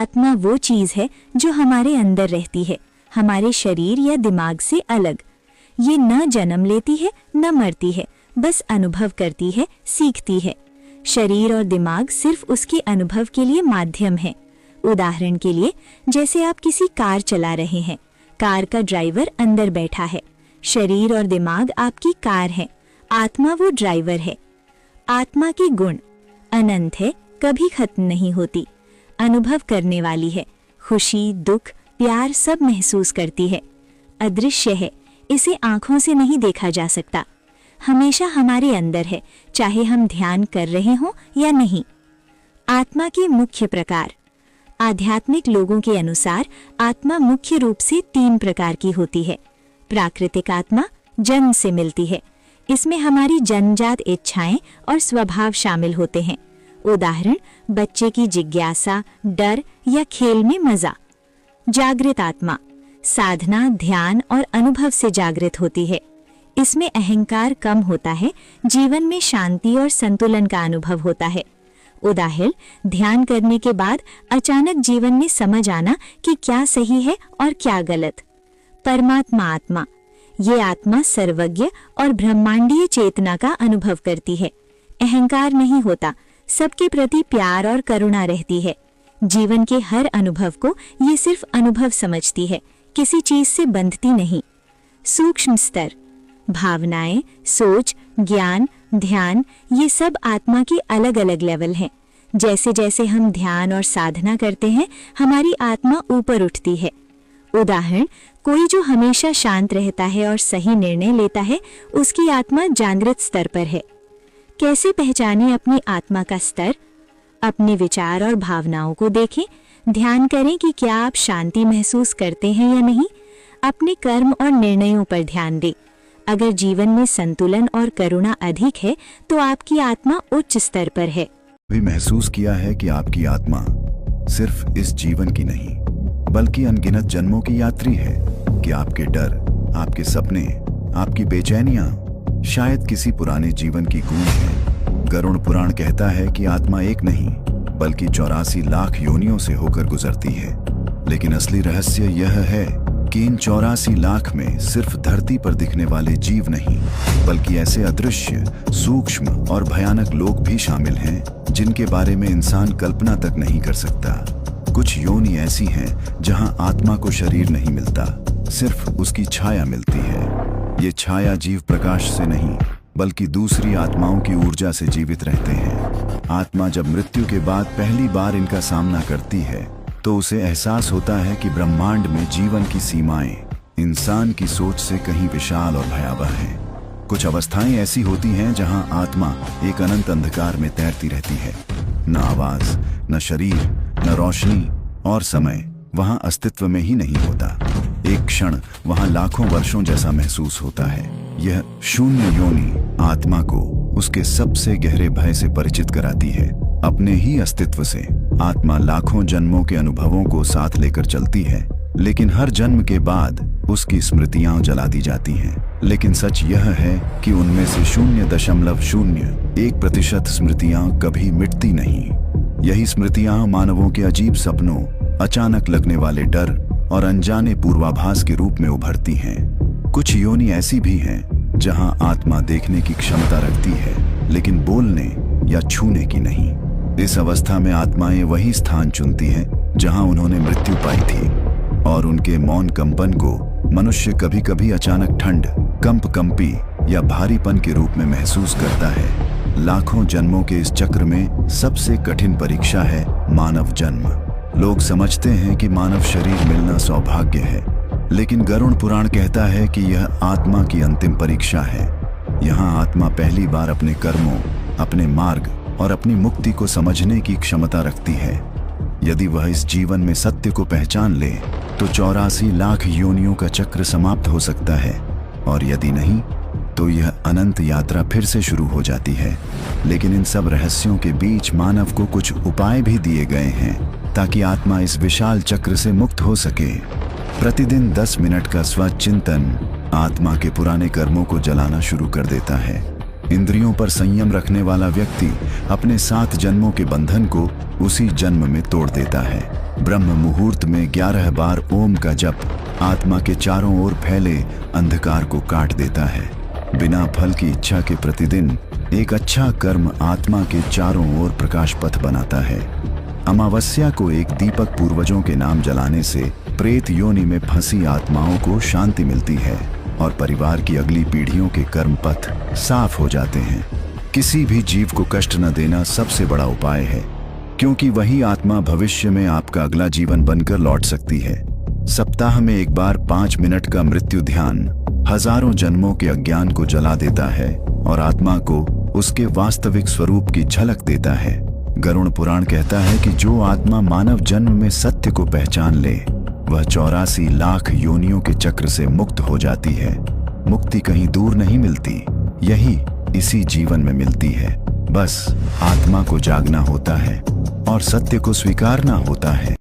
आत्मा वो चीज है जो हमारे अंदर रहती है, हमारे शरीर या दिमाग से अलग। ये न जन्म लेती है न मरती है, बस अनुभव करती है, सीखती है। शरीर और दिमाग सिर्फ उसके अनुभव के लिए माध्यम है। उदाहरण के लिए, जैसे आप किसी कार चला रहे हैं, कार का ड्राइवर अंदर बैठा है, शरीर और दिमाग आपकी कार है, आत्मा वो ड्राइवर है। आत्मा के गुण अनंत है, कभी खत्म नहीं होती, अनुभव करने वाली है, खुशी, दुख, प्यार सब महसूस करती है। अदृश्य है, इसे आंखों से नहीं देखा जा सकता, हमेशा हमारे अंदर है, चाहे हम ध्यान कर रहे हों या नहीं। आत्मा के मुख्य प्रकार। आध्यात्मिक लोगों के अनुसार आत्मा मुख्य रूप से 3 प्रकार की होती है। प्राकृतिक आत्मा जन्म से मिलती है, इसमें हमारी जन्मजात इच्छाएं और स्वभाव शामिल होते हैं। उदाहरण, बच्चे की जिज्ञासा, डर या खेल में मजा। जागृत आत्मा साधना, ध्यान और अनुभव से जागृत होती है, इसमें अहंकार कम होता है, जीवन में शांति और संतुलन का अनुभव होता है। उदाहरण, ध्यान करने के बाद अचानक जीवन में समझ आना कि क्या सही है और क्या गलत। परमात्मा आत्मा, ये आत्मा सर्वज्ञ और ब्रह्मांडीय चेतना का अनुभव करती है, अहंकार नहीं होता, सबके प्रति प्यार और करुणा रहती है। जीवन के हर अनुभव को ये सिर्फ अनुभव समझती है, किसी चीज से बंधती नहीं। सूक्ष्म स्तर, भावनाएं, सोच, ज्ञान, ध्यान, ये सब आत्मा के अलग अलग लेवल हैं। जैसे जैसे हम ध्यान और साधना करते हैं, हमारी आत्मा ऊपर उठती है। उदाहरण, कोई जो हमेशा शांत रहता है और सही निर्णय लेता है, उसकी आत्मा जागृत स्तर पर है। कैसे पहचानें अपनी आत्मा का स्तर? अपने विचार और भावनाओं को देखें, ध्यान करें कि क्या आप शांति महसूस करते हैं या नहीं। अपने कर्म और निर्णयों पर ध्यान दें, अगर जीवन में संतुलन और करुणा अधिक है तो आपकी आत्मा उच्च स्तर पर है। भी महसूस किया है कि आपकी आत्मा सिर्फ इस जीवन की नहीं बल्कि अनगिनत जन्मों की यात्री है, कि आपके डर, आपके सपने, आपकी बेचैनियां शायद किसी पुराने जीवन की गूंज है। गरुड़ पुराण कहता है कि आत्मा एक नहीं बल्कि 84 लाख योनियों से होकर गुजरती है। लेकिन असली रहस्य यह है कि इन 84 लाख में सिर्फ धरती पर दिखने वाले जीव नहीं बल्कि ऐसे अदृश्य, सूक्ष्म और भयानक लोग भी शामिल हैं जिनके बारे में इंसान कल्पना तक नहीं कर सकता। कुछ योनि ऐसी हैं जहां आत्मा को शरीर नहीं मिलता, सिर्फ उसकी छाया मिलती है। ये छाया जीव प्रकाश से नहीं बल्कि दूसरी आत्माओं की ऊर्जा से जीवित रहते हैं। आत्मा जब मृत्यु के बाद पहली बार इनका सामना करती है तो उसे एहसास होता है कि ब्रह्मांड में जीवन की सीमाएं इंसान की सोच से कहीं विशाल और भयावह हैं। कुछ अवस्थाएं ऐसी होती हैं जहां आत्मा एक अनंत अंधकार में तैरती रहती है। न आवाज, न शरीर, न रोशनी और समय वहां अस्तित्व में ही नहीं होता। एक क्षण वहां लाखों वर्षों जैसा महसूस होता है। यह शून्य योनि आत्मा को उसके सबसे गहरे भय से परिचित कराती है। अपने ही अस्तित्व से आत्मा लाखों जन्मों के अनुभवों को साथ लेकर चलती है, लेकिन हर जन्म के बाद उसकी स्मृतियां जला दी जाती हैं। लेकिन सच यह है कि उनमें से 0.01% स्मृतियां कभी मिटती नहीं। यही स्मृतियां मानवों के अजीब सपनों, अचानक लगने वाले डर और अनजाने पूर्वाभास के रूप में उभरती हैं। कुछ योनि ऐसी भी हैं जहां आत्मा देखने की क्षमता रखती है लेकिन बोलने या छूने की नहीं। इस अवस्था में आत्माएं वही स्थान चुनती हैं जहां उन्होंने मृत्यु पाई थी, और उनके मौन कंपन को मनुष्य कभी कभी अचानक ठंड, कंपी या भारीपन के रूप में महसूस करता है। लाखों जन्मों के इस चक्र में सबसे कठिन परीक्षा है मानव जन्म। लोग समझते हैं कि मानव शरीर मिलना सौभाग्य है, लेकिन गरुड़ पुराण कहता है कि यह आत्मा की अंतिम परीक्षा है। यहाँ आत्मा पहली बार अपने कर्मों, अपने मार्ग और अपनी मुक्ति को समझने की क्षमता रखती है। यदि वह इस जीवन में सत्य को पहचान ले तो 84 लाख योनियों का चक्र समाप्त हो सकता है, और यदि नहीं तो यह अनंत यात्रा फिर से शुरू हो जाती है। लेकिन इन सब रहस्यों के बीच मानव को कुछ उपाय भी दिए गए हैं ताकि आत्मा इस विशाल चक्र से मुक्त हो सके। प्रतिदिन 10 मिनट का स्वचिंतन आत्मा के पुराने कर्मों को जलाना शुरू कर देता है। इंद्रियों पर संयम रखने वाला व्यक्ति अपने 7 जन्मों के बंधन को उसी जन्म में तोड़ देता है। ब्रह्म मुहूर्त में 11 बार ओम का जप आत्मा के चारों ओर फैले अंधकार को काट देता है। बिना फल की इच्छा के प्रतिदिन एक अच्छा कर्म आत्मा के चारों ओर प्रकाश पथ बनाता है। अमावस्या को एक दीपक पूर्वजों के नाम जलाने से प्रेत योनि में फंसी आत्माओं को शांति मिलती है और परिवार की अगली पीढ़ियों के कर्म पथ साफ हो जाते हैं। किसी भी जीव को कष्ट न देना सबसे बड़ा उपाय है, क्योंकि वही आत्मा भविष्य में आपका अगला जीवन बनकर लौट सकती है। सप्ताह में एक बार 5 मिनट का मृत्यु ध्यान हजारों जन्मों के अज्ञान को जला देता है और आत्मा को उसके वास्तविक स्वरूप की झलक देता है। गरुड़ पुराण कहता है कि जो आत्मा मानव जन्म में सत्य को पहचान ले वह 84 लाख योनियों के चक्र से मुक्त हो जाती है। मुक्ति कहीं दूर नहीं मिलती, यही इसी जीवन में मिलती है। बस आत्मा को जागना होता है और सत्य को स्वीकारना होता है।